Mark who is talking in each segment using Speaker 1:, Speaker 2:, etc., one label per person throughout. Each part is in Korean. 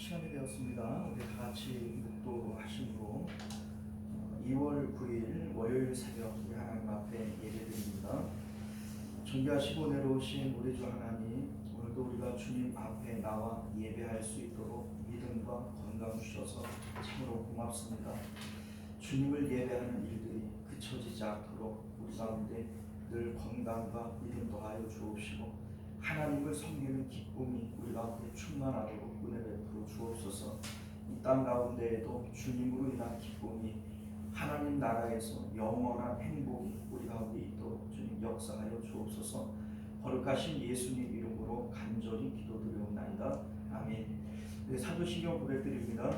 Speaker 1: 시간이 되었습니다. 우리 다 같이 묵도하심으로 2월 9일 월요일 새벽 우리 하나님 앞에 예배드립니다. 존귀하시고 내려오신 우리 주 하나님, 오늘도 우리가 주님 앞에 나와 예배할 수 있도록 믿음과 건강 주셔서 참으로 고맙습니다. 주님을 예배하는 일들이 그쳐지지 않도록 우리 가운데 늘 건강과 믿음 더하여 주옵시고, 하나님을 섬기는 기쁨이 우리 가운데 충만하도록 은혜 베풀어 주옵소서. 이 땅 가운데에도 주님으로 인한 기쁨이, 하나님 나라에서 영원한 행복이 우리 가운데 있도록 주님 역사하여 주옵소서. 거룩하신 예수님 이름으로 간절히 기도드리옵나이다. 아멘. 네, 사도신경 고백드립니다.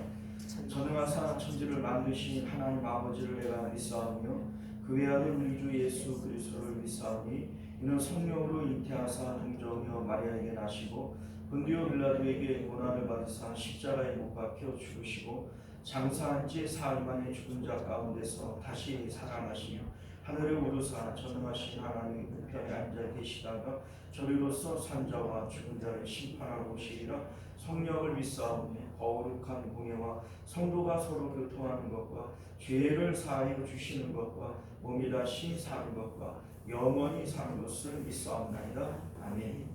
Speaker 1: 전능하사 천지를 만드신 하나님 아버지를 내가 믿사오며 그 외아들 우리 주 예수 그리스도를 믿사오니 이는 성령으로 잉태하사 동정녀 마리아에게 나시고 본디오 빌라도에게 고난을 받으사 십자가에 못 박혀 죽으시고 장사한 지 사흘 만에 죽은 자 가운데서 다시 살아나시며 하늘에 오르사 전능하신 하나님 우편에 앉아 계시다가 저리로서 산자와 죽은 자를 심판하러 오시리라. 성령을 믿사오며 거룩한 공예와 성도가 서로 교통하는 것과 죄를 사하여 주시는 것과 몸이 다시 사는 것과 영원히 사는 것을 믿사옵나이다. 아멘.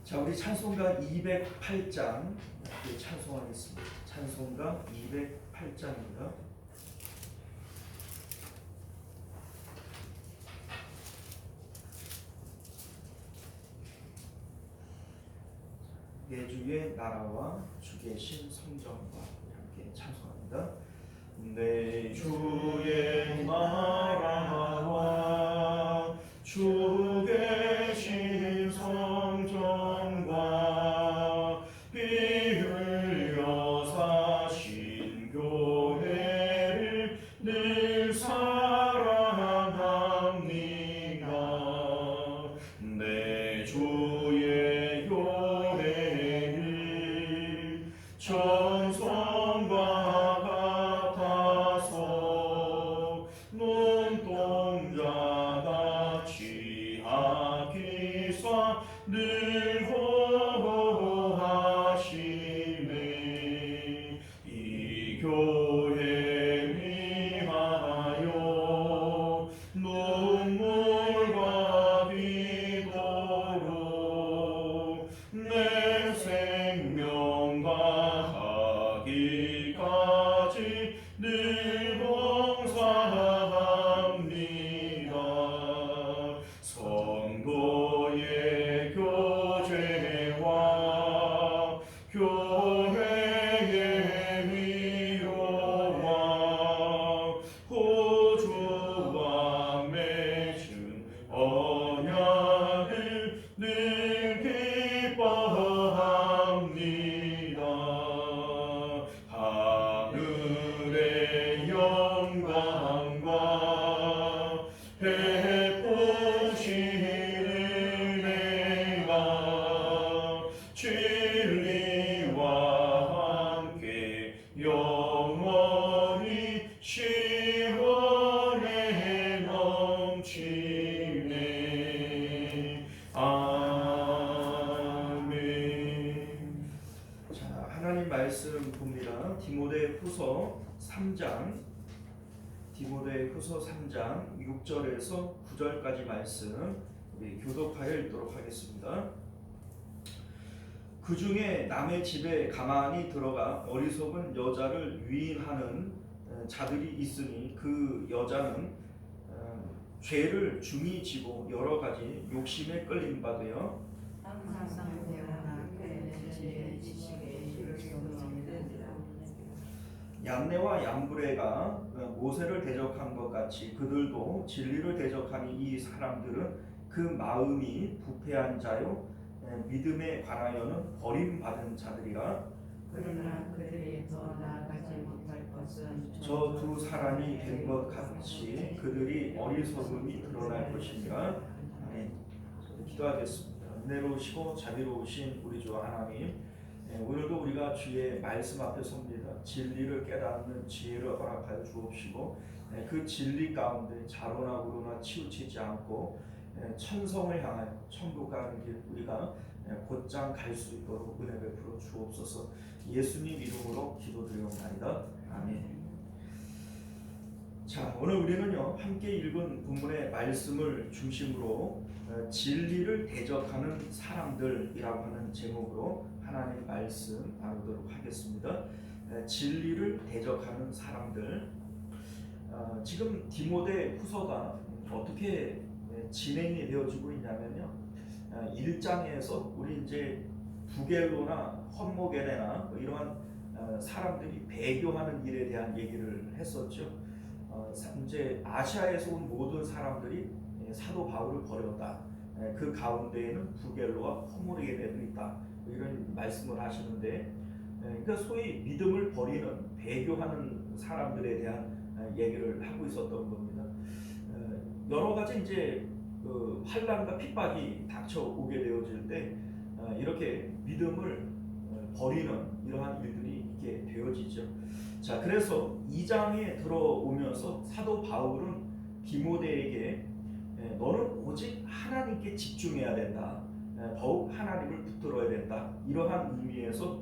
Speaker 1: 자, 우리 찬송가 208장 찬송하겠습니다. 찬송가 208장입니다. 내 주의 나라와 주 계신 성전과 함께 찬송합니다. 내 주의 나라와 주 계신 성전과 피 흘려 사신 교회를 늘 사랑합니다. 내 주의 교회를 전성과 같아서 눈동자같이 하기사 늘 호하시네. 이 교회 위하여 눈물과 비도록 내 생명 다하기까지 늘 봉사합니다. 성도의 교제와 교회의 위로와 호주와 맺은 언약을 늘 기뻐합니다. 하늘의 영광과 베푸신 은혜가 진리와 함께 영원히 시원해 넘치네. 아멘. 자, 하나님 말씀 봅니다. 디모데후서 3장 6절에서 9절까지 말씀 우리 교독하여 읽도록 하겠습니다. 그 중에 남의 집에 가만히 들어가 어리석은 여자를 유인하는 자들이 있으니 그 여자는 죄를 중히 지고 여러 가지 욕심에 끌린 바 되어
Speaker 2: 항상 배우나 그의 지식에 이를 수 없는
Speaker 1: 얀네와 얀브레가 모세를 대적한 것 같이 그들도 진리를 대적하니 이 사람들은 그 마음이 부패한 자요 믿음에 관하여는 버림받은 자들이라.
Speaker 2: 그러나 그들이 더 나아가지 못할 것은
Speaker 1: 저 두 사람이 된 것 같이 그들이 어리석음이 드러날 것이니라. 아멘. 기도하겠습니다. 은혜로우시고 자비로우신 우리 주 하나님, 오늘도 우리가 주의 말씀 앞에 섭니다. 진리를 깨닫는 지혜를 허락하여 주옵시고, 그 진리 가운데 자로나 우로나 치우치지 않고 천성을 향하여 천국 가는 길 우리가 곧장 갈 수 있도록 은혜 베풀어 주옵소서. 예수님 이름으로 기도드리옵나이다. 아멘. 자, 오늘 우리는요 함께 읽은 본문의 말씀을 중심으로 진리를 대적하는 사람들이라고 하는 제목으로 하나님 말씀 나누도록 하겠습니다. 진리를 대적하는 사람들. 지금 디모데 후서가 어떻게 진행이 되어지고 있냐면요, 1장에서 우리 이제 부겔로나 헛모게네나 뭐 이러한 사람들이 배교하는 일에 대한 얘기를 했었죠. 이제 아시아에서 온 모든 사람들이 사도 바울을 버렸다. 그 가운데에는 부겔로와 헛모게네도 있다. 뭐 이런 말씀을 하시는데, 그러니까 소위 믿음을 버리는 배교하는 사람들에 대한 얘기를 하고 있었던 겁니다. 여러 가지 이제 그 환난과 핍박이 닥쳐오게 되어질 때 이렇게 믿음을 버리는 이러한 일들이 있게 되어지죠. 자, 그래서 2장에 들어오면서 사도 바울은 디모데에게 너는 오직 하나님께 집중해야 된다. 더욱 하나님을 붙들어야 된다. 이러한 의미에서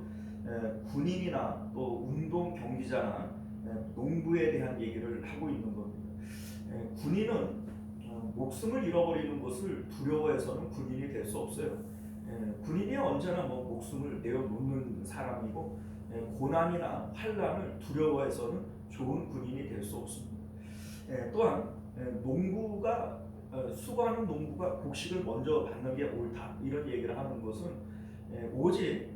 Speaker 1: 군인이나 또 운동 경기자나 농부에 대한 얘기를 하고 있는 겁니다. 군인은 목숨을 잃어버리는 것을 두려워해서는 군인이 될 수 없어요. 군인이 언제나 목숨을 내어놓는 사람이고, 고난이나 환난을 두려워해서는 좋은 군인이 될 수 없습니다. 또한 농부가 수고하는 농부가 곡식을 먼저 받는 게 옳다, 이런 얘기를 하는 것은 오직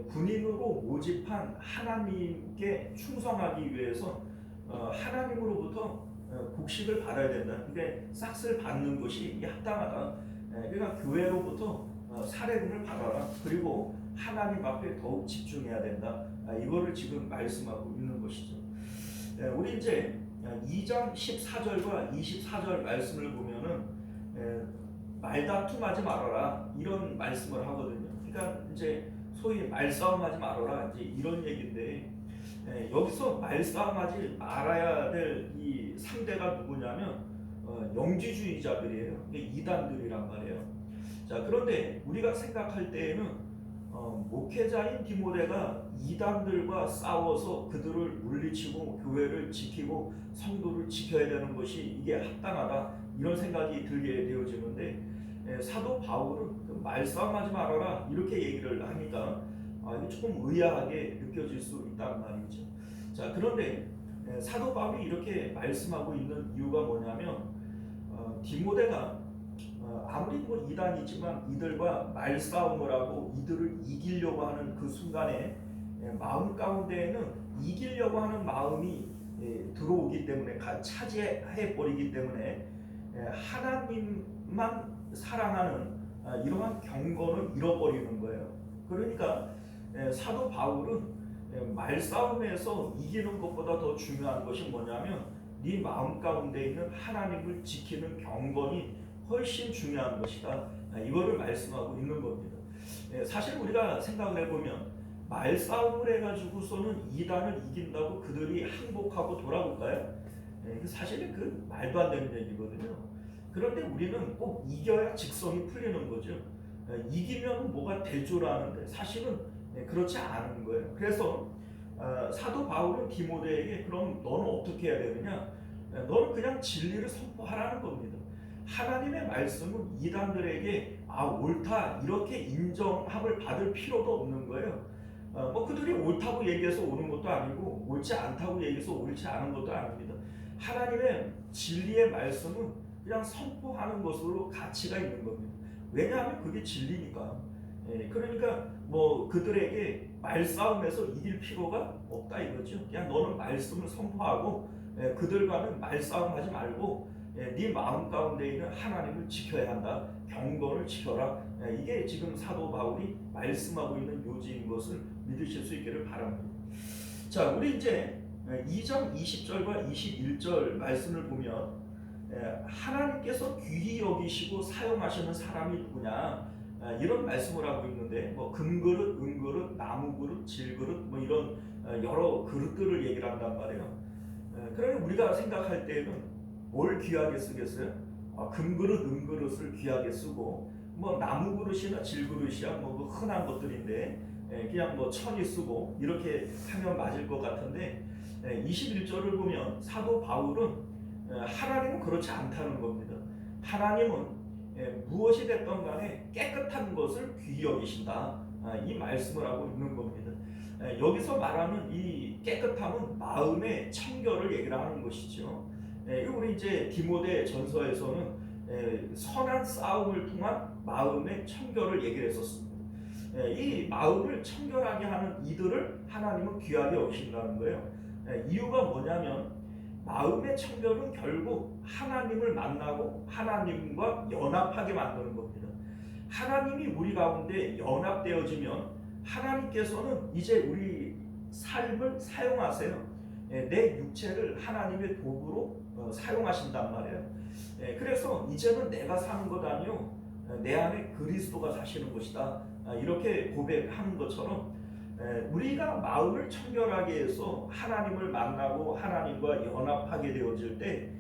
Speaker 1: 군인으로 모집한 하나님께 충성하기 위해서 하나님으로부터 곡식을 받아야 된다. 그러니까 싹을 받는 것이 합당하다. 그러니까 교회로부터 사례금을 받아라. 그리고 하나님 앞에 더욱 집중해야 된다. 이거를 지금 말씀하고 있는 것이죠. 우리 이제 2장 14절과 24절 말씀을 보면은 말다툼하지 말아라, 이런 말씀을 하거든요. 그러니까 이제 소위 말싸움하지 말아라, 이제 이런 얘기인데, 여기서 말싸움하지 말아야 될 이 상대가 누구냐면 영지주의자들이에요. 이단들이란 말이에요. 자, 그런데 우리가 생각할 때에는 목회자인 디모데가 이단들과 싸워서 그들을 물리치고 교회를 지키고 성도를 지켜야 되는 것이 이게 합당하다, 이런 생각이 들게 되어지는데, 사도 바울은 그 말싸움하지 말아라 이렇게 얘기를 하니까 이게 조금 의아하게 느껴질 수 있단 말이죠. 자, 그런데 사도 바울이 이렇게 말씀하고 있는 이유가 뭐냐면, 디모데가 아무리 이단이지만 이들과 말싸움을 하고 이들을 이기려고 하는 그 순간에 마음 가운데에는 이기려고 하는 마음이 들어오기 때문에, 차지해 버리기 때문에 하나님만 사랑하는 이러한 경건을 잃어버리는 거예요. 그러니까 사도 바울은 말싸움에서 이기는 것보다 더 중요한 것이 뭐냐면, 네 마음 가운데 있는 하나님을 지키는 경건이 훨씬 중요한 것이다. 이거를 말씀하고 있는 겁니다. 사실 우리가 생각을 해보면 말싸움을 해가지고서는 이단을 이긴다고 그들이 항복하고 돌아올까요? 사실은 그 말도 안 되는 얘기거든요. 그런데 우리는 꼭 이겨야 직성이 풀리는 거죠. 이기면 뭐가 될 줄 아는데 사실은 그렇지 않은 거예요. 그래서 사도 바울은 디모데에게 그럼 너는 어떻게 해야 되느냐? 너는 그냥 진리를 선포하라는 겁니다. 하나님의 말씀은 이단들에게 옳다 이렇게 인정함을 받을 필요도 없는 거예요. 그들이 옳다고 얘기해서 오는 것도 아니고 옳지 않다고 얘기해서 옳지 않은 것도 아닙니다. 하나님의 진리의 말씀은 그냥 선포하는 것으로 가치가 있는 겁니다. 왜냐하면 그게 진리니까. 그러니까 그들에게 말싸움에서 이길 필요가 없다 이거죠. 그냥 너는 말씀을 선포하고 그들과는 말싸움하지 말고 네 마음 가운데 있는 하나님을 지켜야 한다. 경건을 지켜라. 이게 지금 사도 바울이 말씀하고 있는 요지인 것을 믿으실 수 있기를 바랍니다. 자, 우리 이제 2장 20절과 21절 말씀을 보면 하나님께서 귀히 여기시고 사용하시는 사람이 누구냐, 이런 말씀을 하고 있는데, 금그릇, 은그릇, 나무그릇, 질그릇 이런 여러 그릇들을 얘기를 한단 말이에요. 그러면 우리가 생각할 때는 뭘 귀하게 쓰겠어요? 금그릇, 은그릇을 귀하게 쓰고
Speaker 3: 뭐 나무 그릇이나 질 그릇이야 뭐그 흔한 것들인데 그냥 뭐 천이 쓰고 이렇게 하면 맞을 것 같은데 21절을 보면 사도 바울은 하나님은 그렇지 않다는 겁니다. 하나님은 무엇이 됐던 간에 깨끗한 것을 귀히 여기신다. 이 말씀을 하고 있는 겁니다. 여기서 말하는 이 깨끗함은 마음의 청결을 얘기를 하는 것이죠. 우리 이제 디모데 전서에서는 선한 싸움을 통한 마음의 청결을 얘기를 했었습니다. 이 마음을 청결하게 하는 이들을 하나님은 귀하게 여기신다는 거예요. 이유가 뭐냐면 마음의 청결은 결국 하나님을 만나고 하나님과 연합하게 만드는 겁니다. 하나님이 우리 가운데 연합되어지면 하나님께서는 이제 우리 삶을 사용하세요. 내 육체를 하나님의 도구로 사용하신단 말이에요. 그래서 이제는 내가 사는 것 아니요 내 안에 그리스도가 사시는 것이다. 이렇게 고백하는 것처럼 우리가 마음을 청결하게 해서 하나님을 만나고 하나님과 연합하게 되어질 때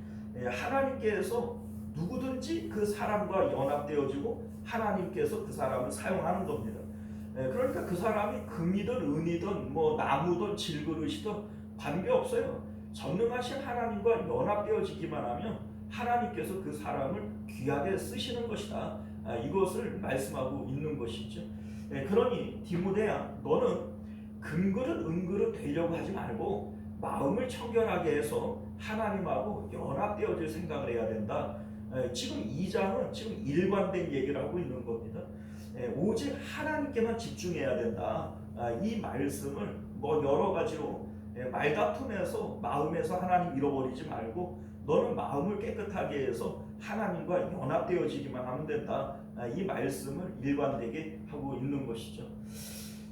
Speaker 3: 하나님께서 누구든지 그 사람과 연합되어지고 하나님께서 그 사람을 사용하는 겁니다. 그러니까 그 사람이 금이든 은이든 뭐 나무든 질그릇이든 관계없어요. 전능하신 하나님과 연합되어지기만 하면 하나님께서 그 사람을 귀하게 쓰시는 것이다. 이것을 말씀하고 있는 것이죠. 그러니 디모데야, 너는 금그릇 은그릇 되려고 하지 말고 마음을 청결하게 해서 하나님하고 연합되어질 생각을 해야 된다. 지금 2장은 지금 일관된 얘기를 하고 있는 겁니다. 오직 하나님께만 집중해야 된다. 이 말씀을 뭐 여러 가지로 말다툼에서 마음에서 하나님 잃어버리지 말고 너는 마음을 깨끗하게 해서 하나님과 연합되어지기만 하면 된다. 이 말씀을 일관되게 하고 있는 것이죠.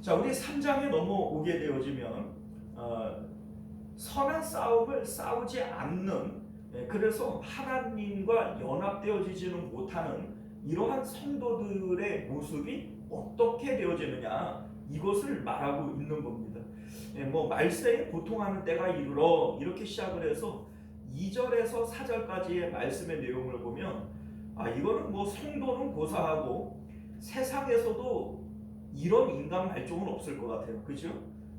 Speaker 3: 자, 우리 3장에 넘어오게 되어지면 선한 싸움을 싸우지 않는, 그래서 하나님과 연합되어지지는 못하는 이러한 성도들의 모습이 어떻게 되어지느냐, 이것을 말하고 있는 겁니다. 뭐 말세에 고통하는 때가 이르러 이렇게 시작을 해서 2절에서 4절까지의 말씀의 내용을 보면 이거는 뭐 성도는 고사하고 세상에서도 이런 인간 말종은 없을 것 같아요. 그죠?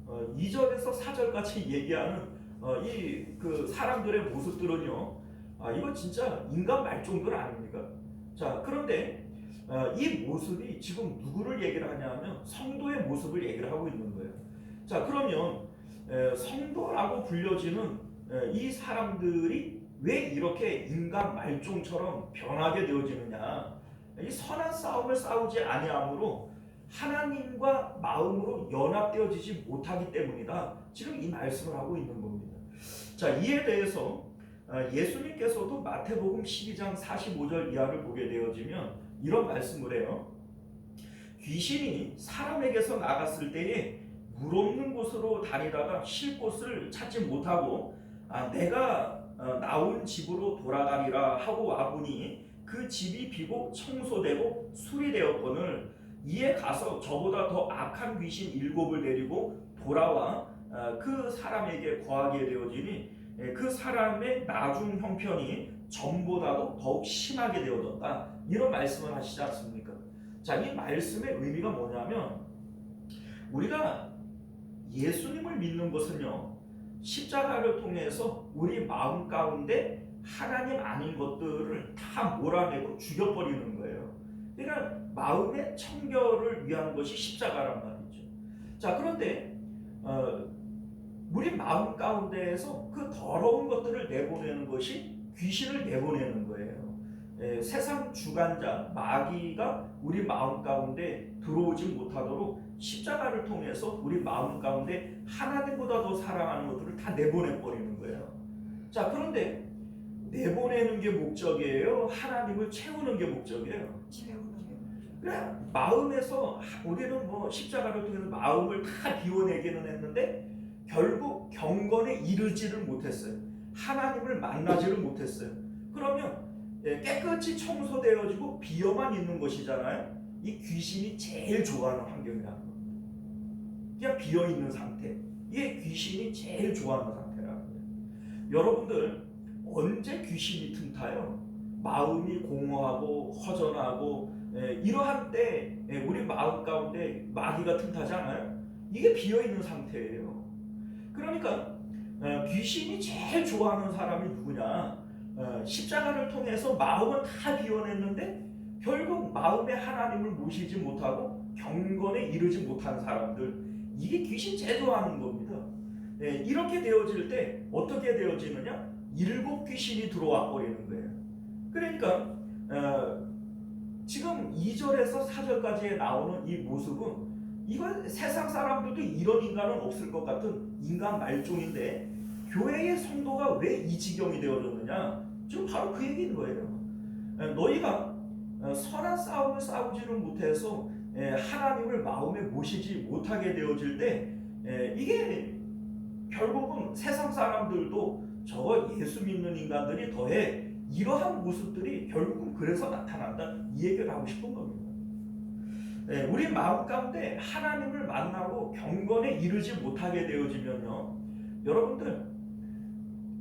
Speaker 3: 2절에서 4절까지 얘기하는 이 그 사람들의 모습들은요, 이거 진짜 인간 말종들 아닙니까? 자, 그런데 이 모습이 지금 누구를 얘기를 하냐면 성도의 모습을 얘기를 하고 있는 거예요. 자, 그러면 성도라고 불려지는 이 사람들이 왜 이렇게 인간 말종처럼 변하게 되어지느냐? 이 선한 싸움을 싸우지 아니함으로 하나님과 마음으로 연합되어지지 못하기 때문이다. 지금 이 말씀을 하고 있는 겁니다. 자, 이에 대해서 예수님께서도 마태복음 12장 45절 이하를 보게 되어지면 이런 말씀을 해요. 귀신이 사람에게서 나갔을 때에 물 없는 곳으로 다니다가 쉴 곳을 찾지 못하고 내가 나온 집으로 돌아가리라 하고 와보니 그 집이 비고 청소되고 수리되었거늘 이에 가서 저보다 더 악한 귀신 7을 데리고 돌아와 그 사람에게 거하게 되어지니 그 사람의 나중 형편이 전보다도 더욱 심하게 되어졌다. 이런 말씀을 하시지 않습니까? 자, 이 말씀의 의미가 뭐냐면 우리가 예수님을 믿는 것은요, 십자가를 통해서 우리 마음 가운데 하나님 아닌 것들을 다 몰아내고 죽여버리는 거예요. 그러니까 마음의 청결을 위한 것이 십자가란 말이죠. 자, 그런데 우리 마음 가운데에서 그 더러운 것들을 내보내는 것이 귀신을 내보내는 거예요. 세상 주관자 마귀가 우리 마음 가운데 들어오지 못하도록 십자가를 통해서 우리 마음 가운데 하나님보다 더 사랑하는 것들을 다 내보내버리는 거예요. 자, 그런데 내보내는 게 목적이에요? 하나님을 채우는 게 목적이에요? 그래, 마음에서 우리는 뭐 십자가를 통해서 마음을 다 비워내기는 했는데 결국 경건에 이르지를 못했어요. 하나님을 만나지를 못했어요. 그러면 깨끗이 청소되어지고 비어만 있는 것이잖아요. 이 귀신이 제일 좋아하는 환경이라는 겁니다. 그냥 비어있는 상태, 이게 귀신이 제일 좋아하는 상태라는 거예요. 여러분들 언제 귀신이 틈타요? 마음이 공허하고 허전하고 이러한 때 우리 마음 가운데 마귀가 틈타지 않아요? 이게 비어있는 상태예요. 그러니까 귀신이 제일 좋아하는 사람이 누구냐? 십자가를 통해서 마음은 다 비워냈는데 결국 마음에 하나님을 모시지 못하고 경건에 이르지 못한 사람들, 이게 귀신 제일 좋아하는 겁니다. 이렇게 되어질 때 어떻게 되어지느냐? 일곱 귀신이 들어와 버리는 거예요. 그러니까 지금 2절에서 4절까지 나오는 이 모습은, 이건 세상 사람들도 이런 인간은 없을 것 같은 인간 말종인데 교회의 성도가 왜 이 지경이 되어졌느냐? 지금 바로 그 얘기인 거예요. 너희가 선한 싸움을 싸우지는 못해서 하나님을 마음에 모시지 못하게 되어질 때 이게 결국은 세상 사람들도 저거 예수 믿는 인간들이 더해 이러한 모습들이 결국은 그래서 나타난다, 이 얘기를 하고 싶은 겁니다. 우리 마음 가운데 하나님을 만나고 경건에 이르지 못하게 되어지면요, 여러분들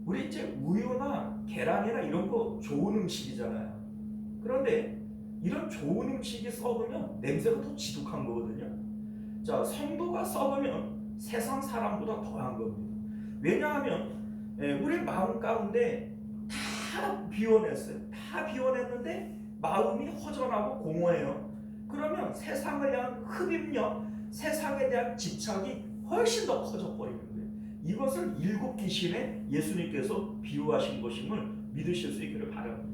Speaker 3: 우리 이제 우유나 계란이나 이런 거 좋은 음식이잖아요. 그런데 이런 좋은 음식이 썩으면 냄새가 더 지독한 거거든요. 자, 성도가 썩으면 세상 사람보다 더한 겁니다. 왜냐하면 우리 마음 가운데 다 비워냈어요. 다 비워냈는데 마음이 허전하고 공허해요. 그러면 세상을 향한 흡입력, 세상에 대한 집착이 훨씬 더 커져버리는 거예요. 이것을 일곱 귀신에 예수님께서 비유하신 것임을 믿으실 수 있기를 바랍니다.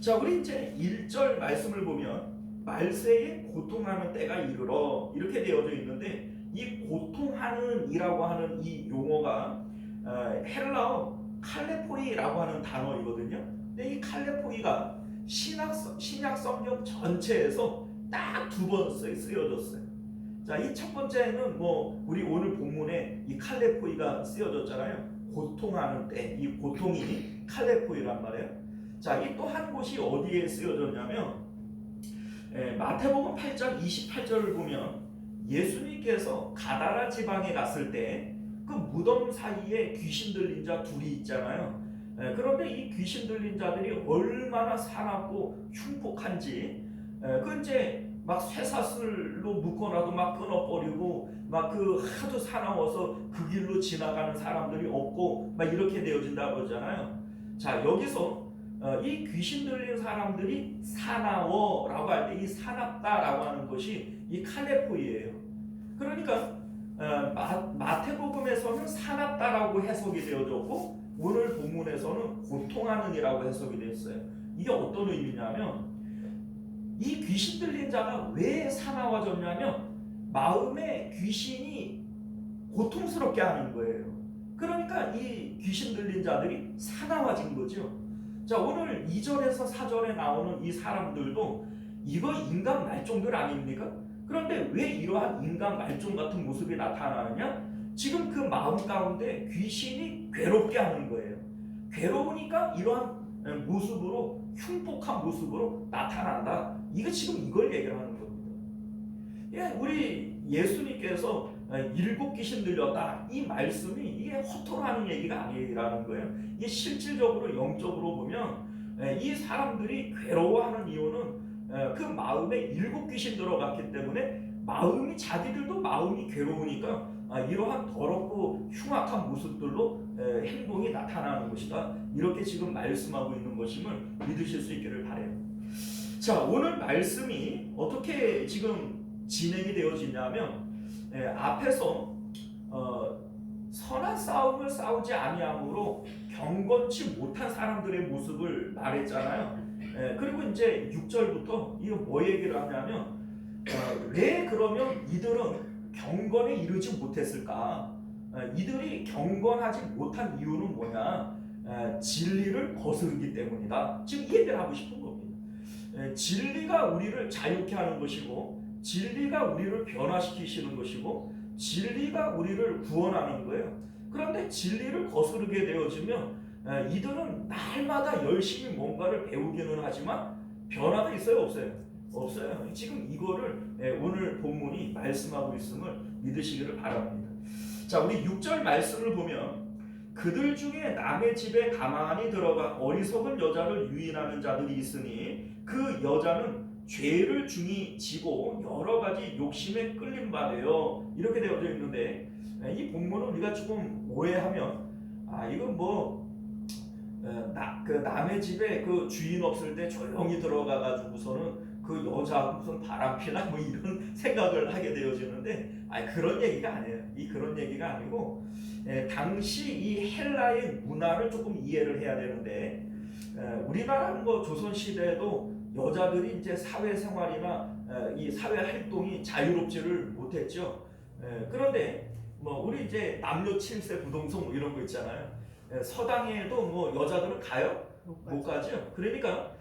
Speaker 3: 자, 우리 이제 1절 말씀을 보면 말세에 고통하는 때가 이르러, 이렇게 되어져 있는데 이 고통하는 이라고 하는 이 용어가 헬라어 칼레포이라고 하는 단어이거든요. 근데 이 칼레포이가 신약 성경 전체에서 딱 두 번 쓰여졌어요. 자, 이 첫 번째는 뭐 우리 오늘 본문에 이 칼레포이가 쓰여졌잖아요. 고통하는 때, 이 고통이 칼레포이란 말이에요. 자, 이 또 한 곳이 어디에 쓰여졌냐면 마태복음 8장 28절을 보면 예수님께서 가다라 지방에 갔을 때 그 무덤 사이에 귀신 들린 자 둘이 있잖아요. 그런데 이 귀신 들린 자들이 얼마나 사납고 흉폭한지, 그 이제 막 쇠사슬로 묶어놔도 막 끊어버리고 막 그 하도 사나워서 그 길로 지나가는 사람들이 없고 막 이렇게 되어진다고 그러잖아요. 자, 여기서 이 귀신 들린 사람들이 사나워라고 할 때 이 사납다라고 하는 것이 이 칼레포이예요. 그러니까 마태복음에서는 사납다라고 해석이 되어졌고 오늘 본문에서는 고통하는 이라고 해석이 되었어요. 이게 어떤 의미냐면 이 귀신 들린 자가 왜 사나워졌냐면 마음에 귀신이 고통스럽게 하는 거예요. 그러니까 이 귀신 들린 자들이 사나워진 거죠. 자, 오늘 2절에서 4절에 나오는 이 사람들도 이거 인간 말종들 아닙니까? 그런데 왜 이러한 인간 말종 같은 모습이 나타나느냐? 지금 그 마음 가운데 귀신이 괴롭게 하는 거예요. 괴로우니까 이러한 모습으로, 흉폭한 모습으로 나타난다. 이거 지금 이걸 얘기를 하는 겁니다. 예, 우리 예수님께서 일곱 귀신 들렸다, 이 말씀이 이게 허통하는 얘기가 아니라는 거예요. 이게 실질적으로 영적으로 보면 이 사람들이 괴로워하는 이유는 그 마음에 일곱 귀신 들어갔기 때문에 마음이, 자기들도 마음이 괴로우니까 이러한 더럽고 흉악한 모습들로 행동이 나타나는 것이다, 이렇게 지금 말씀하고 있는 것임을 믿으실 수 있기를 바라요. 자, 오늘 말씀이 어떻게 지금 진행이 되어지냐면 앞에서 선한 싸움을 싸우지 아니함으로 경건치 못한 사람들의 모습을 말했잖아요. 그리고 이제 6절부터 이거 뭐 얘기를 하냐면 왜 그러면 이들은 경건에 이르지 못했을까? 이들이 경건하지 못한 이유는 뭐냐? 진리를 거스르기 때문이다. 지금 이 얘기를 하고 싶은 겁니다. 진리가 우리를 자유케 하는 것이고, 진리가 우리를 변화시키시는 것이고, 진리가 우리를 구원하는 거예요. 그런데 진리를 거스르게 되어지면 이들은 날마다 열심히 뭔가를 배우기는 하지만 변화가 있어요, 없어요? 없어요. 지금 이거를 오늘 본문이 말씀하고 있음을 믿으시기를 바랍니다. 자, 우리 6절 말씀을 보면 그들 중에 남의 집에 가만히 들어가 어리석은 여자를 유인하는 자들이 있으니 그 여자는 죄를 중히 지고 여러 가지 욕심에 끌림 받아요. 이렇게 되어져 있는데 이 본문을 우리가 조금 오해하면 이건 뭐 그 남의 집에 그 주인 없을 때 조용히 들어가 가지고서는 그 여자 무슨 바람피나 뭐 이런 생각을 하게 되어지는데 그런 얘기가 아니에요. 그런 얘기가 아니고 당시 이 헬라의 문화를 조금 이해를 해야 되는데 우리나라 뭐 조선 시대에도 여자들이 이제 사회생활이나 이 사회 활동이 자유롭지를 못했죠. 그런데 뭐 우리 이제 남녀 7세 부동성 뭐 이런 거 있잖아요. 서당에도 뭐 여자들은 가요? 못 가죠. 그러니까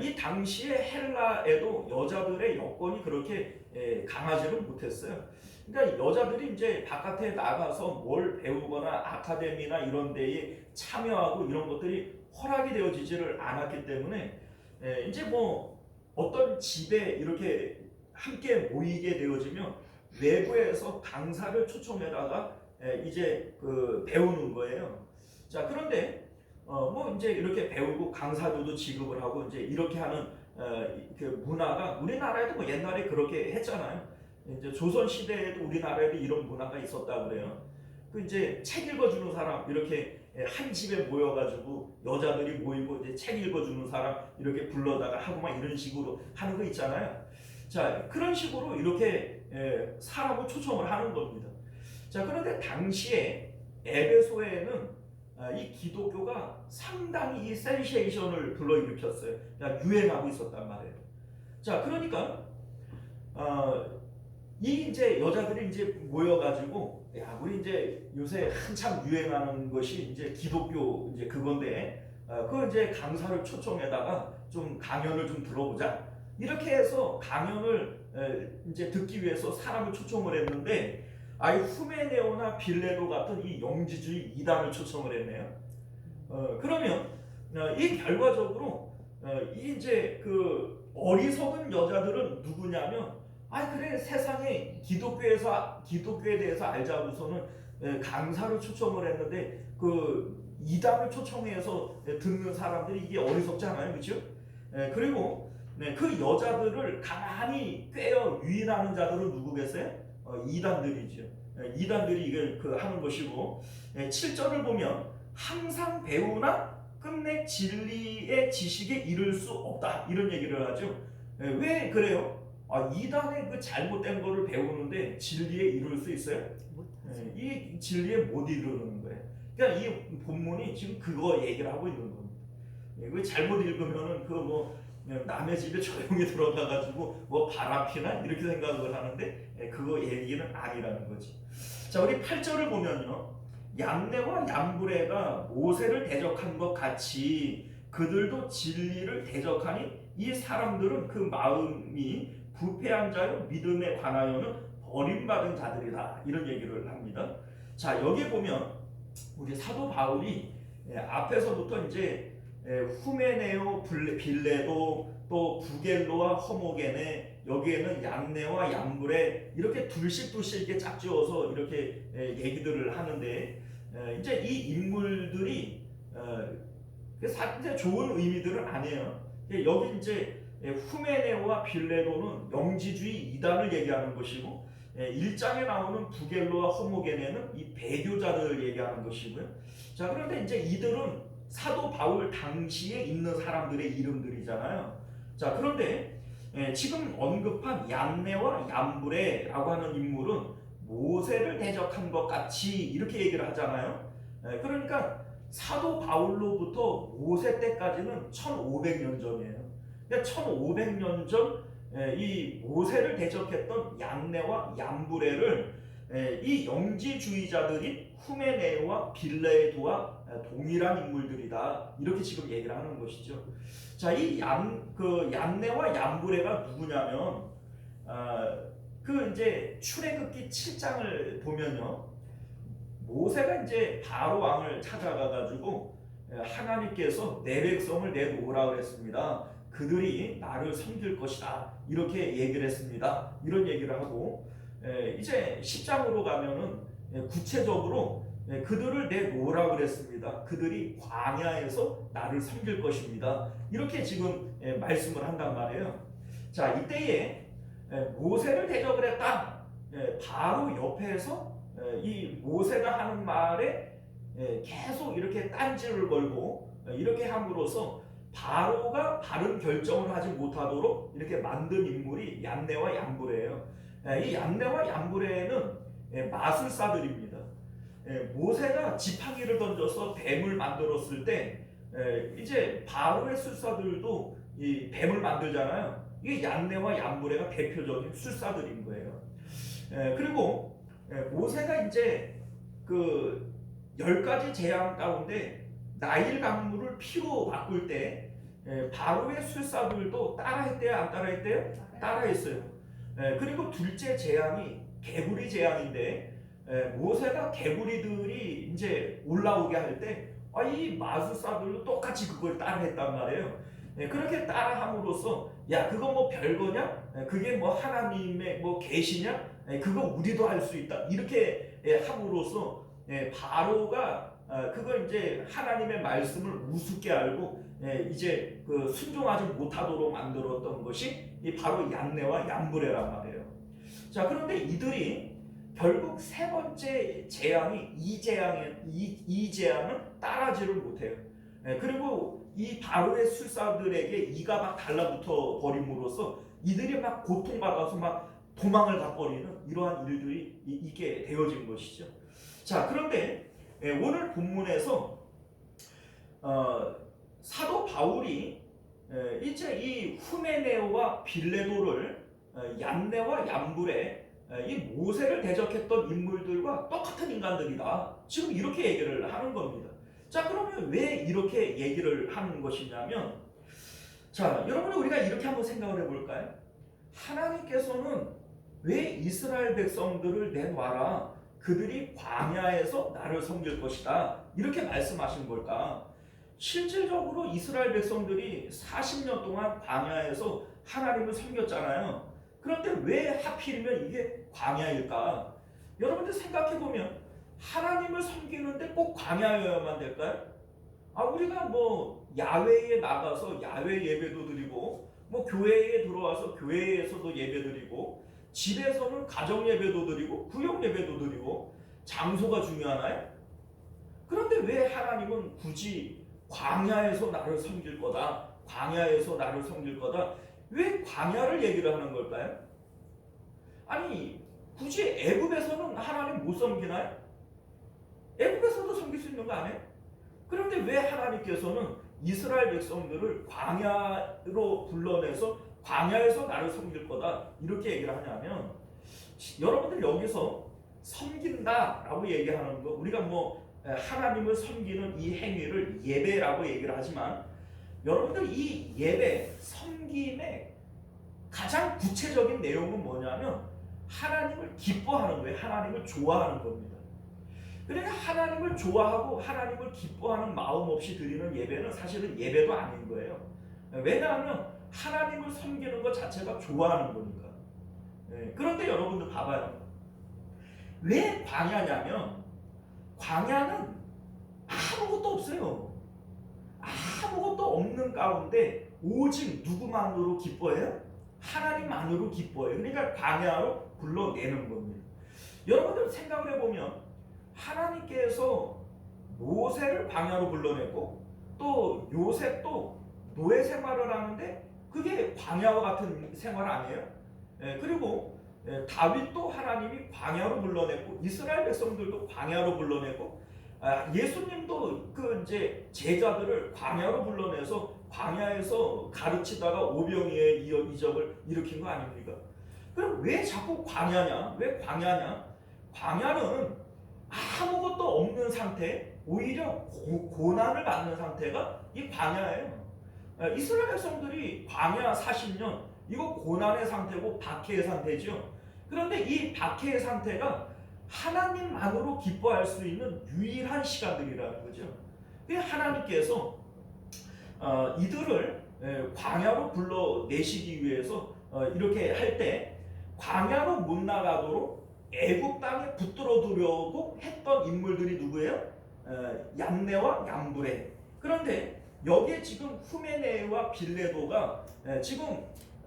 Speaker 3: 이 당시에 헬라에도 여자들의 여건이 그렇게 강하지를 못했어요. 그러니까 여자들이 이제 바깥에 나가서 뭘 배우거나 아카데미나 이런 데에 참여하고 이런 것들이 허락이 되어지지를 않았기 때문에 이제 뭐 어떤 집에 이렇게 함께 모이게 되어지면 외부에서 강사를 초청해다가 이제 그 배우는 거예요. 자, 그런데 뭐 이제 이렇게 배우고 강사들도 지급을 하고 이제 이렇게 하는 그 문화가 우리나라에도 뭐 옛날에 그렇게 했잖아요. 이제 조선 시대에도 우리나라에도 이런 문화가 있었다 그래요. 그 이제 책 읽어주는 사람 이렇게 한 집에 모여가지고 여자들이 모이고 이제 책 읽어주는 사람 이렇게 불러다가 하고 막 이런 식으로 하는 거 있잖아요. 자, 그런 식으로 이렇게 사람을 초청을 하는 겁니다. 자, 그런데 당시에 에베소에는 이 기독교가 상당히 이 센세이션을 불러일으켰어요. 그러니까 유행하고 있었단 말이에요. 자, 그러니까 이 이제 여자들이 이제 모여가지고 우리 이제 요새 한참 유행하는 것이 이제 기독교 이제 그건데 그 이제 강사를 초청해다가 좀 강연을 좀 들어보자 이렇게 해서 강연을 이제 듣기 위해서 사람을 초청을 했는데 후메네오나 빌레도 같은 이 영지주의 이단을 초청을 했네요. 그러면 이 결과적으로 이 이제 그 어리석은 여자들은 누구냐면 그래 세상에 기독교에 대해서 알자고서는 강사를 초청을 했는데 그 이단을 초청해서 듣는 사람들이 이게 어리석지 않아요, 그렇죠? 그리고 그 여자들을 가만히 꿰어 유인하는 자들은 누구겠어요? 이단들이죠. 이단들이 이걸 그 하는 것이고 7절을 보면 항상 배우나 끝내 진리의 지식에 이를 수 없다 이런 얘기를 하죠. 왜 그래요? 이단의 그 잘못된 거를 배우는데 진리에 이룰 수 있어요? 이 진리에 못 이루는 거예요. 그러니까 이 본문이 지금 그거 얘기를 하고 있는 겁니다. 그 잘못 읽으면은 그 뭐 남의 집에 조용히 들어가가지고 뭐 바람피나 이렇게 생각을 하는데 그거 얘기는 아니라는 거지. 자, 우리 8절을 보면요. 얀네와 얀브레가 모세를 대적한 것 같이 그들도 진리를 대적하니 이 사람들은 그 마음이 부패한 자요 믿음에 관하여는 버림받은 자들이다 이런 얘기를 합니다. 자, 여기 보면 우리 사도 바울이 앞에서부터 이제 후메네오 빌레도 또 부겔로와 허모게네 여기에는 얀네와 얀브레 이렇게 둘씩 이렇게 짝지어서 이렇게 얘기들을 하는데 이제 이 인물들이 사실 좋은 의미들은 아니에요. 여기 이제 후메네오와 빌레도는 영지주의 이단을 얘기하는 것이고 1장에 나오는 부겔로와 허모게네는 이 배교자들을 얘기하는 것이고요. 자, 그런데 이제 이들은 사도 바울 당시에 있는 사람들의 이름들이잖아요. 자, 그런데 지금 언급한 얀네와 얀브레라고 하는 인물은 모세를 대적한 것 같이 이렇게 얘기를 하잖아요. 그러니까 사도 바울로부터 모세 때까지는 1500년 전이에요. 그러니까 1500년 전 이 모세를 대적했던 얀네와 얀브레를 이 영지주의자들인 후메네오와 빌레도와 동일한 인물들이다 이렇게 지금 얘기를 하는 것이죠. 자, 이 얀네와 얀브레가 누구냐면 그 이제 출애굽기 7장을 보면요. 모세가 이제 바로 왕을 찾아가 가지고 하나님께서 내 백성을 내놓으라 그랬습니다. 그들이 나를 섬길 것이다 이렇게 얘기를 했습니다. 이런 얘기를 하고 이제 10장으로 가면은 구체적으로 그들을 내놓으라 그랬습니다. 그들이 광야에서 나를 섬길 것입니다. 이렇게 지금 말씀을 한단 말이에요. 자, 이때에 모세를 대적을 했다. 바로 옆에서 이 모세가 하는 말에 계속 이렇게 딴지를 걸고 이렇게 함으로써 바로가 바른 결정을 하지 못하도록 이렇게 만든 인물이 얀네와 얌브레예요. 이 얀네와 얌브레는 마술사들입니다. 모세가 지팡이를 던져서 뱀을 만들었을 때 이제 바로의 술사들도 이 뱀을 만들잖아요. 이게 얀네와 얌브레가 대표적인 술사들인 거예요. 그리고 모세가 이제 그 10가지 재앙 가운데 나일 강물을 피로 바꿀 때 바로의 술사들도 따라했대요, 안 따라했대요? 따라했어요. 그리고 둘째 재앙이 개구리 재앙인데 모세가 개구리들이 이제 올라오게 할 때 이 마술사들도 똑같이 그걸 따라했단 말이에요. 그렇게 따라함으로써 야 그거 뭐 별거냐? 그게 뭐 하나님의 뭐 계시냐? 그거 우리도 할 수 있다. 이렇게 함으로써 바로가 그걸 이제 하나님의 말씀을 우습게 알고 이제 그 순종하지 못하도록 만들었던 것이 바로 얀네와 얌브레란 말이에요. 자, 그런데 이들이 결국 세 번째 재앙이 이 재앙은 따라지를 못해요. 그리고 이 바로의 술사들에게 이가 막 달라붙어 버림으로써 이들이 막 고통받아서 막 도망을 가버리는 이러한 일들이 있게 되어진 것이죠. 자, 그런데 오늘 본문에서 사도 바울이 이제 이 후메네오와 빌레도를 얀네와 얌브레 이 모세를 대적했던 인물들과 똑같은 인간들이다. 지금 이렇게 얘기를 하는 겁니다. 자, 그러면 왜 이렇게 얘기를 하는 것이냐면, 자, 여러분 우리가 이렇게 한번 생각을 해볼까요? 하나님께서는 왜 이스라엘 백성들을 내놔라, 그들이 광야에서 나를 섬길 것이다, 이렇게 말씀하신 걸까? 실질적으로 이스라엘 백성들이 40년 동안 광야에서 하나님을 섬겼잖아요. 그런데 왜 하필이면 이게 광야일까? 여러분들 생각해보면 하나님을 섬기는데 꼭 광야여야만 될까요? 우리가 뭐 야외에 나가서 야외 예배도 드리고 뭐 교회에 들어와서 교회에서도 예배 드리고 집에서는 가정 예배도 드리고 구역 예배도 드리고 장소가 중요하나요? 그런데 왜 하나님은 굳이 광야에서 나를 섬길 거다, 광야에서 나를 섬길 거다, 왜 광야를 얘기를 하는 걸까요? 아니 굳이 애굽에서는 하나님 못 섬기나요? 애굽에서도 섬길 수 있는 거 아니에요? 그런데 왜 하나님께서는 이스라엘 백성들을 광야로 불러내서 광야에서 나를 섬길 거다 이렇게 얘기를 하냐면, 여러분들 여기서 섬긴다라고 얘기하는 거, 우리가 뭐 하나님을 섬기는 이 행위를 예배라고 얘기를 하지만 여러분들 이 예배, 섬김의 가장 구체적인 내용은 뭐냐면 하나님을 기뻐하는 거예요. 하나님을 좋아하는 겁니다. 그러니까 하나님을 좋아하고 하나님을 기뻐하는 마음 없이 드리는 예배는 사실은 예배도 아닌 거예요. 왜냐하면 하나님을 섬기는 것 자체가 좋아하는 거니까. 그런데 여러분들 봐봐요. 왜 광야냐면 광야는 아무것도 없어요. 아무것도 없는 가운데 오직 누구만으로 기뻐해요? 하나님만으로 기뻐해요. 그러니까 광야로 불러내는 겁니다. 여러분들 생각을 해보면 하나님께서 모세를 광야로 불러내고 또 요셉도 노예 생활을 하는데 그게 광야와 같은 생활 아니에요? 그리고 다윗도 하나님이 광야로 불러냈고 이스라엘 백성들도 광야로 불러내고 예수님도 그 이제 제자들을 광야로 불러내서 광야에서 가르치다가 오병이의 이적을 일으킨 거 아닙니까? 그럼 왜 자꾸 광야냐? 왜 광야냐? 광야는 아무것도 없는 상태, 오히려 고난을 받는 상태가 이 광야예요. 이스라엘 백성들이 광야 40년 이거 고난의 상태고 박해의 상태죠. 그런데 이 박해의 상태가 하나님만으로 기뻐할 수 있는 유일한 시간들이라는 거죠. 하나님께서 이들을 광야로 불러내시기 위해서 이렇게 할 때 광야로 못 나가도록 애굽 땅에 붙들어 두려고 했던 인물들이 누구예요? 얀네와 얌브레. 그런데 여기에 지금 후메네와 빌레도가 지금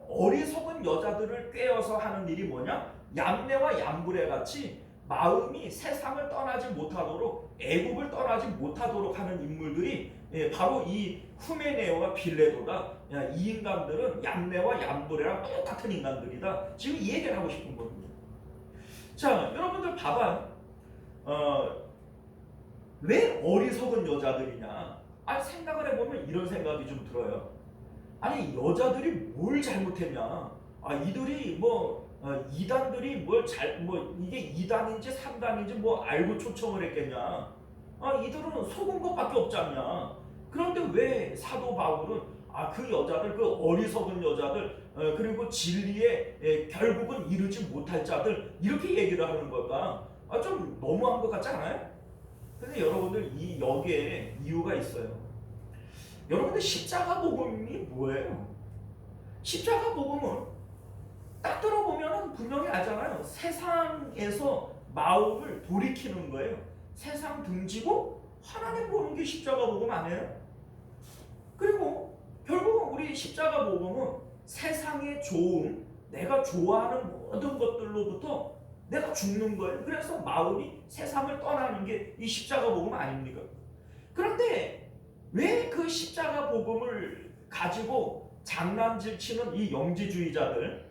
Speaker 3: 어리석은 여자들을 꾀어서 하는 일이 뭐냐? 얌내와 얌브레 같이 마음이 세상을 떠나지 못하도록, 애굽을 떠나지 못하도록 하는 인물들이 바로 이 후메네오와 빌레도다. 이 인간들은 얌내와 얌브레랑 똑같은 인간들이다. 지금 이 얘기를 하고 싶은 겁니다. 자, 여러분들 봐봐요. 왜 어리석은 여자들이냐? 아니, 생각을 해보면 이런 생각이 좀 들어요. 아니, 여자들이 뭘 잘못했냐? 이들이 이단들이 이게 2단인지 3단인지 알고 초청을 했겠냐? 이들은 속은 것밖에 없지 않냐? 그런데 왜 사도 바울은 그 여자들, 그 어리석은 여자들, 그리고 진리에 결국은 이르지 못할 자들 이렇게 얘기를 하는 걸까? 좀 너무한 것 같지 않아요? 근데 여러분들 여기에 이유가 있어요. 여러분들 십자가 복음이 뭐예요? 십자가 복음은 딱 들어보면 분명히 알잖아요. 세상에서 마음을 돌이키는 거예요. 세상 등지고 하나님 보는 게 십자가 복음 아니에요? 그리고 결국 우리 십자가 복음은 세상의 좋음, 내가 좋아하는 모든 것들로부터 내가 죽는 거예요. 그래서 마음이 세상을 떠나는 게 이 십자가 복음 아닙니까? 그런데 왜 그 십자가 복음을 가지고 장난질 치는 이 영지주의자들,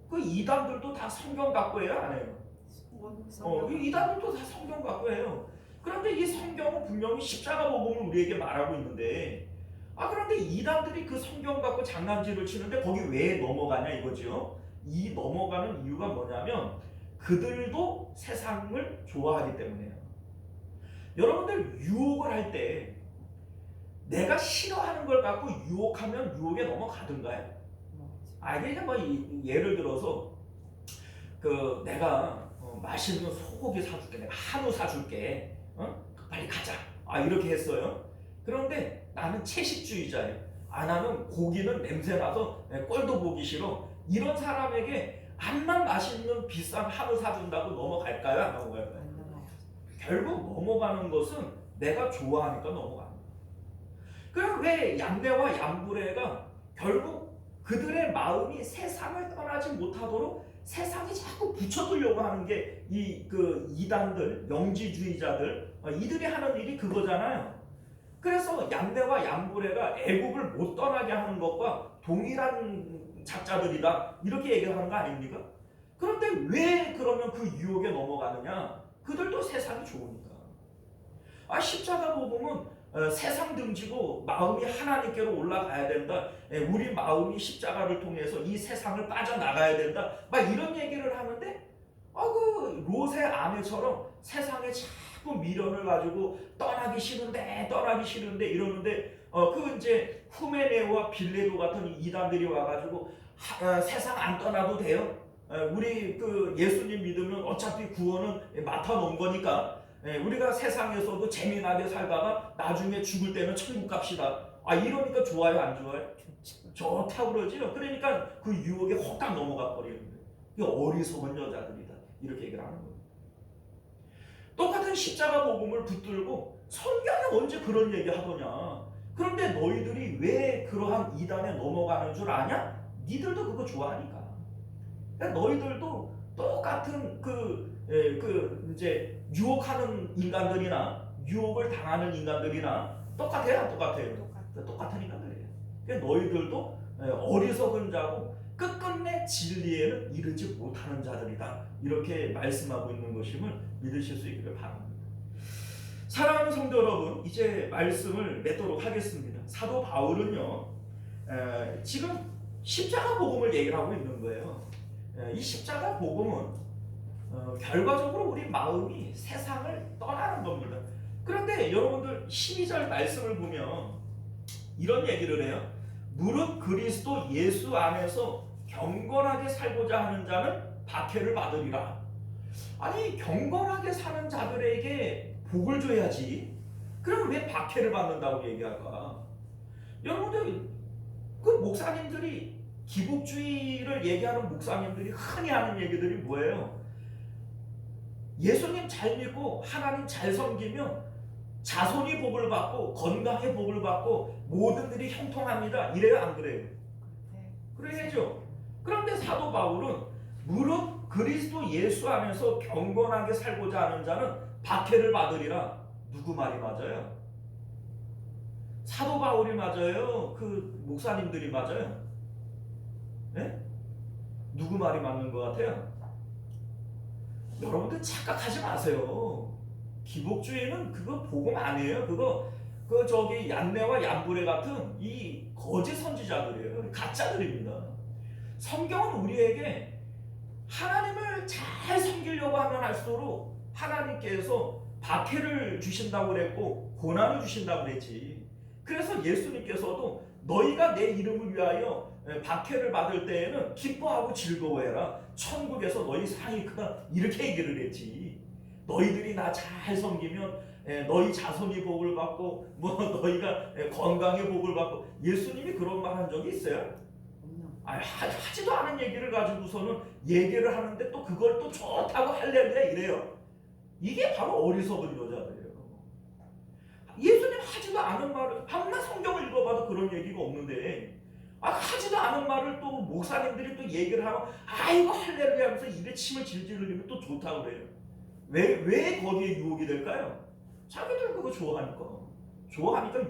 Speaker 3: 그 이단들도 다 성경 갖고 해요, 안 해요? 이단들도 다 성경 갖고 해요. 그런데 이 성경은 분명히 십자가 복음을 우리에게 말하고 있는데, 그런데 이단들이 그 성경 갖고 장난질을 치는데 거기 왜 넘어가냐 이거죠. 이 넘어가는 이유가 뭐냐면 그들도 세상을 좋아하기 때문이에요. 여러분들 유혹을 할 때 내가 싫어하는 걸 갖고 유혹하면 유혹에 넘어가든가요? 그러니까 예를 들어서 내가 맛있는 소고기 사줄게, 내가 한우 사줄게, 빨리 가자. 이렇게 했어요. 그런데 나는 채식주의자예요. 나는 고기는 냄새나서 꼴도 보기 싫어. 이런 사람에게 암만 맛있는 비싼 한우 사준다고 넘어갈까요? 안 넘어갈까요? 결국 넘어가는 것은 내가 좋아하니까 넘어가는 거예요. 그럼 왜 얌내와 얌브레가 결국 그들의 마음이 세상을 떠나지 못하도록 세상에 자꾸 붙여두려고 하는 게 이단들, 영지주의자들, 이들이 하는 일이 그거잖아요. 그래서 얌내와 얌브레가 애굽을 못 떠나게 하는 것과 동일한 작자들이다 이렇게 얘기하는 거 아닙니까? 그런데 왜 그러면 그 유혹에 넘어가느냐? 그들도 세상이 좋으니까. 십자가 복음은 세상 등지고 마음이 하나님께로 올라가야 된다. 우리 마음이 십자가를 통해서 이 세상을 빠져나가야 된다. 이런 얘기를 하는데 그 롯의 아내처럼 세상에 자꾸 미련을 가지고 떠나기 싫은데 이러는데 이제 후메네오와 빌레도 같은 이단들이 와가지고 세상 안 떠나도 돼요. 우리 예수님 믿으면 어차피 구원은 맡아 놓은 거니까 우리가 세상에서도 재미나게 살다가 나중에 죽을 때는 천국 갑시다. 이러니까 좋아요, 안 좋아요? 좋다고 그러죠. 그러니까 그 유혹에 확 넘어가 버리는 거예요. 이게 어리석은 여자들이다 이렇게 얘기를 하는 거예요. 똑같은 십자가 복음을 붙들고 성경에 언제 그런 얘기 하더냐? 그런데 너희들이 왜 그러한 이단에 넘어가는 줄 아냐? 니들도 그거 좋아하니까. 그러니까 너희들도 똑같은 이제 유혹하는 인간들이나 유혹을 당하는 인간들이나 똑같아요, 똑같아요. 똑같은 인간들이에요. 그러니까 너희들도 어리석은 자고 끝끝내 진리에는 이르지 못하는 자들이다. 이렇게 말씀하고 있는 것임을 믿으실 수 있기를 바랍니다. 사랑하는 성도 여러분, 이제 말씀을 맺도록 하겠습니다. 사도 바울은요, 지금 십자가 복음을 얘기를 하고 있는 거예요. 이 십자가 복음은 결과적으로 우리 마음이 세상을 떠나는 겁니다. 그런데 여러분들 12절 말씀을 보면 이런 얘기를 해요. 무릇 그리스도 예수 안에서 경건하게 살고자 하는 자는 박해를 받으리라. 경건하게 사는 자들에게 복을 줘야지. 그럼 왜 박해를 받는다고 얘기할까? 여러분들 그 목사님들이 기복주의를 얘기하는 목사님들이 흔히 하는 얘기들이 뭐예요? 예수님 잘 믿고 하나님 잘 섬기면 자손이 복을 받고 건강에 복을 받고 모든 일이 형통합니다. 이래요, 안 그래요? 그래야죠. 그런데 사도 바울은 무릇 그리스도 예수 안에서 경건하게 살고자 하는 자는 박해를 받으리라. 누구 말이 맞아요? 사도 바울이 맞아요? 그 목사님들이 맞아요? 네? 누구 말이 맞는 것 같아요? 여러분들 착각하지 마세요. 기복주의는 그거 복음 아니에요. 그거 그 저기 얀네와 얀브레 같은 이 거짓 선지자들이에요. 가짜들입니다. 성경은 우리에게 하나님을 잘 섬기려고 하면 할수록 하나님께서 박해를 주신다고 그랬고 고난을 주신다고 그랬지. 그래서 예수님께서도 너희가 내 이름을 위하여 박해를 받을 때에는 기뻐하고 즐거워해라. 천국에서 너희 상이 크다. 이렇게 얘기를 했지. 너희들이 나 잘 섬기면 너희 자손이 복을 받고 뭐 너희가 건강의 복을 받고 예수님이 그런 말 한 적이 있어요? 하지도 않은 얘기를 가지고서는 얘기를 하는데 또 그걸 또 좋다고 할렐루야 이래요. 이게 바로 어리석은 여자들이에요. 예수님 하지도 않은 말을 밤낮 성경을 읽어봐도 그런 얘기가 없는데 하지도 않은 말을 또 목사님들이 또 얘기를 하고 아이고 할렐루야 하면서 입에 침을 질질 흘리면 또 좋다고 그래요. 왜 거기에 유혹이 될까요? 자기들 그거 좋아하니까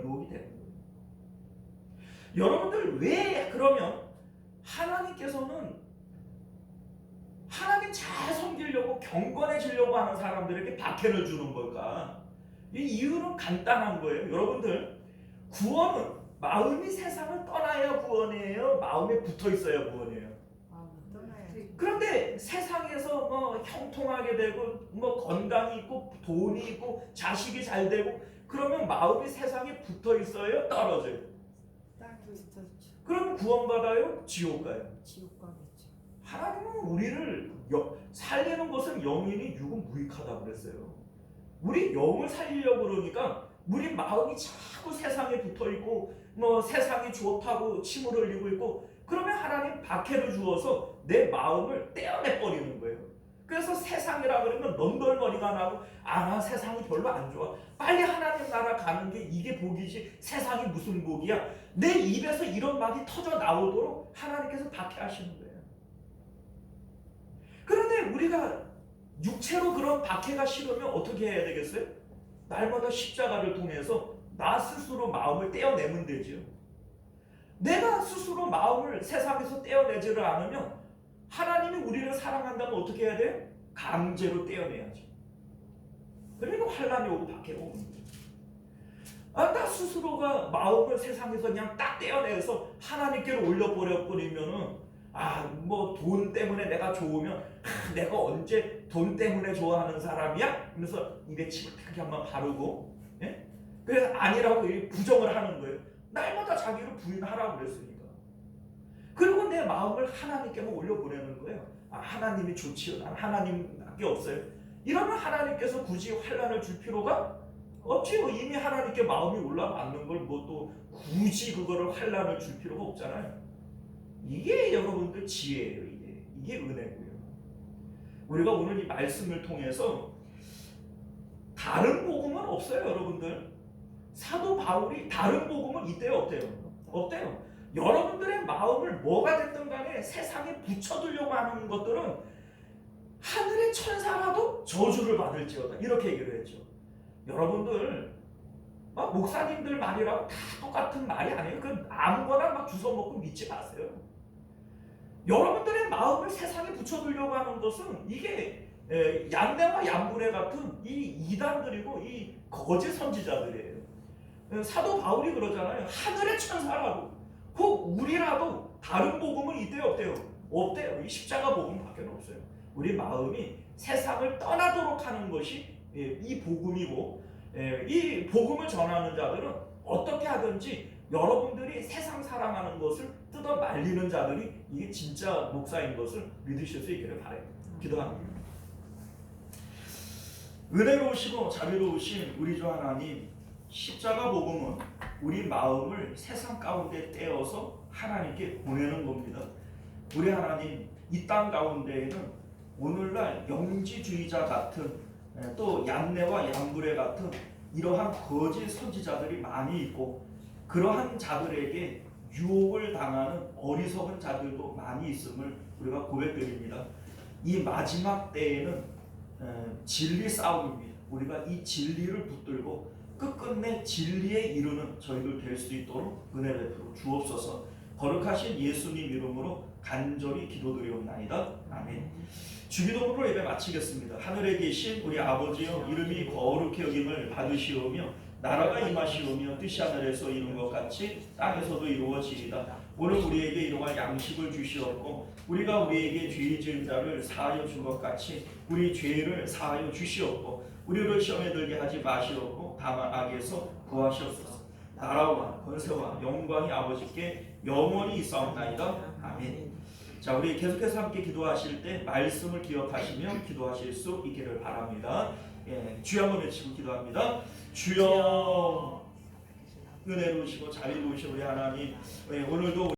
Speaker 3: 유혹이 되는 거예요. 여러분들 왜 그러면 하나님께서는 하나님 잘 섬기려고 경건해지려고 하는 사람들에게 박해를 주는 걸까? 이 이유는 간단한 거예요. 여러분들 구원은 마음이 세상을 떠나야 구원이에요? 마음에 붙어 있어야 구원이에요? 그런데 세상에서 뭐 형통하게 되고 뭐 건강이 있고 돈이 있고 자식이 잘 되고 그러면 마음이 세상에 붙어 있어요? 떨어져요? 그럼 구원받아요? 지옥 가요?
Speaker 2: 지옥 가겠죠.
Speaker 3: 하나님은 우리를 살리는 것은 영이니 육은 무익하다고 그랬어요. 우리 영을 살리려고 그러니까 우리 마음이 자꾸 세상에 붙어있고 뭐 세상이 좋다고 침을 흘리고 있고 그러면 하나님 박해를 주어서 내 마음을 떼어내버리는 거예요. 그래서 세상이라 그러면 넌덜머리가 나고 나 세상이 별로 안 좋아. 빨리 하나님 나라 가는 게 이게 복이지 세상이 무슨 복이야. 내 입에서 이런 말이 터져 나오도록 하나님께서 박해하시는 거예요. 그런데 우리가 육체로 그런 박해가 싫으면 어떻게 해야 되겠어요? 날마다 십자가를 통해서 나 스스로 마음을 떼어내면 되죠. 내가 스스로 마음을 세상에서 떼어내지를 않으면 하나님이 우리를 사랑한다면 어떻게 해야 돼요? 강제로 떼어내야죠. 그러니까 환난이 오고 박해가 오는 거예요. 나 스스로가 마음을 세상에서 그냥 딱 떼어내서 하나님께로 올려버려버리면은 뭐 돈 때문에 내가 좋으면 내가 언제 돈 때문에 좋아하는 사람이야? 그러면서 입에 침을 크게 한번 바르고 그래서 아니라고 부정을 하는 거예요. 날마다 자기를 부인하라고 그랬으니까. 그리고 내 마음을 하나님께만 올려보내는 거예요. 하나님이 좋지요. 난 하나님밖에 없어요. 이러면 하나님께서 굳이 환난을 줄 필요가 없지요. 이미 하나님께 마음이 올라맞는 걸 뭐 또 굳이 그거를 환난을 줄 필요가 없잖아요. 이게 여러분들 지혜예요. 이게 은혜고요. 우리가 오늘 이 말씀을 통해서 다른 복음은 없어요. 여러분들 사도 바울이 다른 복음은 있대요? 없대요? 없대요. 여러분들의 마음을 뭐가 됐든 간에 세상에 붙여두려고 하는 것들은 하늘의 천사라도 저주를 받을지어다 이렇게 얘기를 했죠. 여러분들 막 목사님들 말이라고 다 똑같은 말이 아니에요. 그 아무거나 막 주워먹고 믿지 마세요. 여러분들의 마음을 세상에 붙여두려고 하는 것은 이게 얀네와 얀브레 같은 이 이단들이고 이 거짓 선지자들이에요. 사도 바울이 그러잖아요. 하늘의 천사라도 혹 우리라도 다른 복음은 있대요? 없대요? 없대요. 이 십자가 복음밖에 없어요. 우리 마음이 세상을 떠나도록 하는 것이 이 복음이고 이 복음을 전하는 자들은 어떻게 하든지 여러분들이 세상 사랑하는 것을 뜯어 말리는 자들이 이게 진짜 목사인 것을 믿으실 수 있기를 바라요. 기도합니다. 은혜로우시고 자비로우신 우리 주 하나님, 십자가 복음은 우리 마음을 세상 가운데 떼어서 하나님께 보내는 겁니다. 우리 하나님, 이 땅 가운데에는 오늘날 영지주의자 같은 또 얀네와 얀브레 같은 이러한 거짓 선지자들이 많이 있고 그러한 자들에게 유혹을 당하는 어리석은 자들도 많이 있음을 우리가 고백드립니다. 이 마지막 때에는 진리 싸움입니다. 우리가 이 진리를 붙들고 끝끝내 진리에 이르는 저희들 될 수 있도록 은혜 베풀어 주옵소서. 거룩하신 예수님 이름으로 간절히 기도드리옵나이다. 아멘. 주기도문으로 예배 마치겠습니다. 하늘에 계신 우리 아버지여, 이름이 거룩히 여김을 받으시오며 나라가 임하시오며 뜻이 하늘에서 이룬 것 같이 땅에서도 이루어지이다. 오늘 우리에게 일용할 양식을 주시옵고 우리가 우리에게 죄 지은 자를 사하여 준 것 같이 우리 죄를 사하여 주시옵고 우리를 시험에 들게 하지 마시옵고 다만 악에서 구하시옵소서. 나라와 권세와 영광이 아버지께 영원히 있사옵나이다. 아멘. 자, 우리 계속해서 함께 기도하실 때 말씀을 기억하시며 기도하실 수 있기를 바랍니다. 주여 한번 외치고 기도합니다. 주여, 은혜로우시고 자비로우신 우리 하나님, 오늘도